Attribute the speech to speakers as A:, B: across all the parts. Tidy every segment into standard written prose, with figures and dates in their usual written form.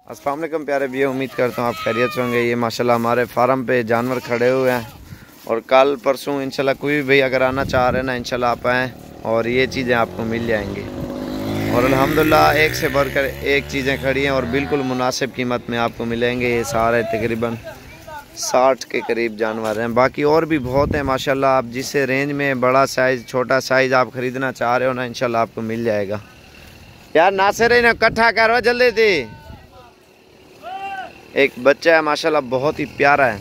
A: अस्सलाम वालेकुम प्यारे भैया, उम्मीद करता हूँ आप खैरियत से होंगे। ये माशाल्लाह हमारे फार्म पे जानवर खड़े हुए हैं और कल परसों इंशाल्लाह कोई भी भाई अगर आना चाह रहे हैं ना, इंशाल्लाह आप आएँ और ये चीज़ें आपको मिल जाएंगी। और अल्हम्दुलिल्लाह एक से बढ़कर एक चीज़ें खड़ी हैं और बिल्कुल मुनासिब कीमत में आपको मिलेंगे। ये सारे तकरीबन 60 के करीब जानवर हैं, बाकी और भी बहुत हैं माशाल्लाह। आप जिस रेंज में बड़ा साइज़ छोटा साइज़ आप ख़रीदना चाह रहे हो ना, इंशाल्लाह आपको मिल जाएगा। यार नासिर ही ना इकट्ठा करो जल्दी थी। एक बच्चा है माशाल्लाह बहुत ही प्यारा है,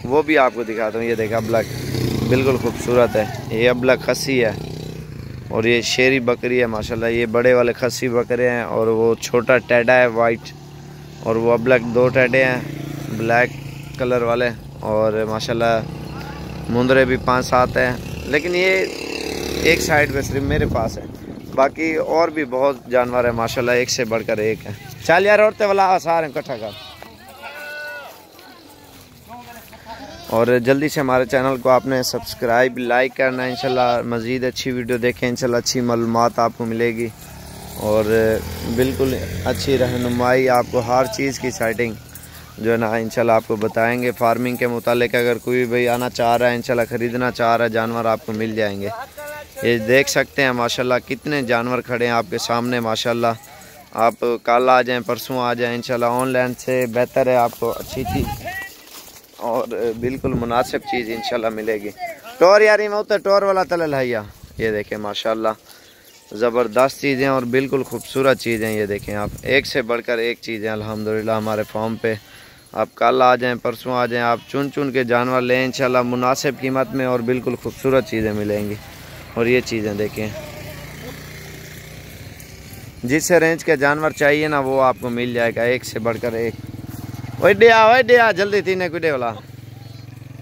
A: वो भी आपको दिखाता हूँ। ये देखा अबलग बिल्कुल खूबसूरत है। ये अबलग खस्सी है और ये शेरी बकरी है माशाल्लाह। ये बड़े वाले खस्सी बकरे हैं और वो छोटा टेडा है वाइट, और वो अबलग 2 टेडे हैं ब्लैक कलर वाले। और माशाल्लाह मुंदरे भी 5-7 हैं, लेकिन ये एक साइड पे सिर्फ मेरे पास है, बाकी और भी बहुत जानवर है माशाल्लाह, एक से बढ़कर एक है। चल यार औरतें वाला सारे इकट्ठा कर। और जल्दी से हमारे चैनल को आपने सब्सक्राइब लाइक करना है। इंशाल्लाह मज़ीद अच्छी वीडियो देखें, इंशाल्लाह अच्छी मालूमात आपको मिलेगी और बिल्कुल अच्छी रहनुमाई, आपको हर चीज़ की सेटिंग जो है ना इंशाल्लाह आपको बताएंगे। फार्मिंग के मुतालिक अगर कोई भी आना चाह रहा है, इंशाल्लाह ख़रीदना चाह रहा है जानवर, आपको मिल जाएंगे। ये देख सकते हैं माशाल्लाह कितने जानवर खड़े हैं आपके सामने माशाल्लाह। आप कल आ जाएँ, परसों आ जाएँ, इंशाल्लाह ऑनलाइन से बेहतर है, आपको अच्छी चीज़ और बिल्कुल मुनासिब चीज़ इंशाल्लाह मिलेगी। टोर यारी में उतर टोर वाला तल भैया, ये देखें माशाल्लाह ज़बरदस्त चीज़ें और बिल्कुल खूबसूरत चीज़ें। ये देखें आप, एक से बढ़कर एक चीज़ें अल्हम्दुलिल्लाह हमारे फार्म पे। आप कल आ जाएं, परसों आ जाएं, आप चुन चुन के जानवर लें इंशाल्लाह मुनासिब कीमत में और बिल्कुल खूबसूरत चीज़ें मिलेंगी। और ये चीज़ें देखें, जिस रेंज के जानवर चाहिए ना वो आपको मिल जाएगा, एक से बढ़कर एक। वही दिया जल्दी थी ने कुडे वाला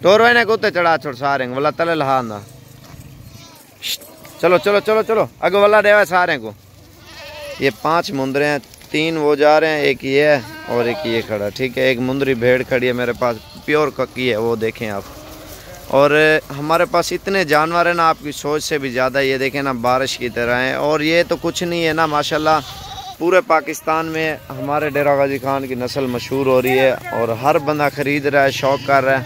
A: टोर ने कुत्ते चढ़ा छोड़ सारे वाला तले लहा। चलो चलो चलो चलो अगो वाला देवा सारे को। ये 5 मुंदरे हैं, 3 वो जा रहे हैं, एक ये है और एक ये खड़ा, ठीक है। एक मुंदरी भेड़ खड़ी है मेरे पास, प्योर कक्की है, वो देखें आप। और हमारे पास इतने जानवर हैं ना, आपकी सोच से भी ज़्यादा। ये देखें ना बारिश की तरह हैं। और ये तो कुछ नहीं है ना माशाल्लाह, पूरे पाकिस्तान में हमारे डेरा गाजी खान की नस्ल मशहूर हो रही है और हर बंदा ख़रीद रहा है, शौक़ कर रहा है।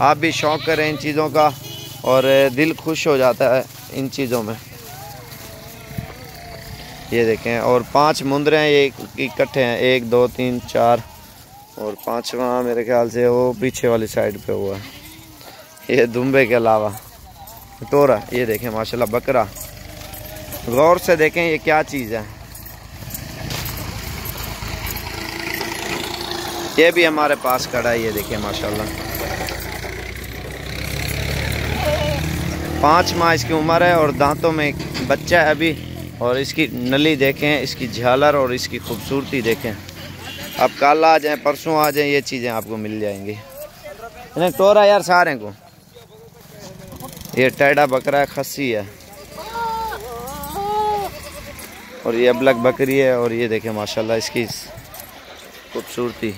A: आप भी शौक़ करें इन चीज़ों का और दिल खुश हो जाता है इन चीज़ों में। ये देखें, और 5 मुंदरे हैं, ये इकट्ठे हैं, 1 2 3 4 और 5वां मेरे ख्याल से वो पीछे वाली साइड पे हुआ है। ये दुम्बे के अलावा टोरा, ये देखें माशाल्लाह बकरा। गौर से देखें ये क्या चीज़ है। ये भी हमारे पास खड़ा है, ये देखिए माशाल्लाह 5 माह इसकी उम्र है और दांतों में एक बच्चा है अभी। और इसकी नली देखें, इसकी झालर और इसकी खूबसूरती देखें। आप कल आ जाएं, परसों आ जाएं, ये चीज़ें आपको मिल जाएंगी। इन्हें टोरा यार सारे को। ये टेडा बकरा है, खस्सी है और ये अबलग बकरी है। और ये देखें माशाल्लाह इसकी खूबसूरती।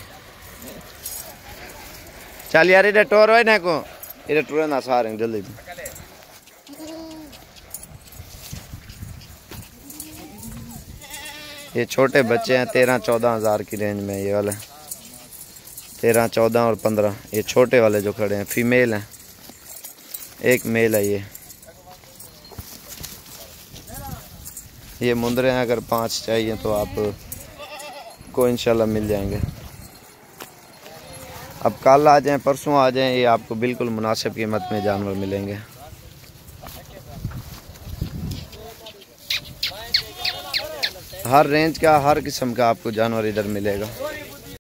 A: चल यार इधर टोर है ना को, इधर टूर ना सारे जल्दी। ये छोटे बच्चे हैं, 13-14 हज़ार की रेंज में। ये वाले 13, 14 और 15, ये छोटे वाले जो खड़े हैं फीमेल हैं, एक मेल है। ये मुंदरे हैं, अगर 5 चाहिए तो आपको इंशाल्लाह मिल जाएंगे। अब कल आ जाएं, परसों आ जाएं, ये आपको बिल्कुल मुनासिब कीमत में जानवर मिलेंगे। हर रेंज का, हर किस्म का आपको जानवर इधर मिलेगा।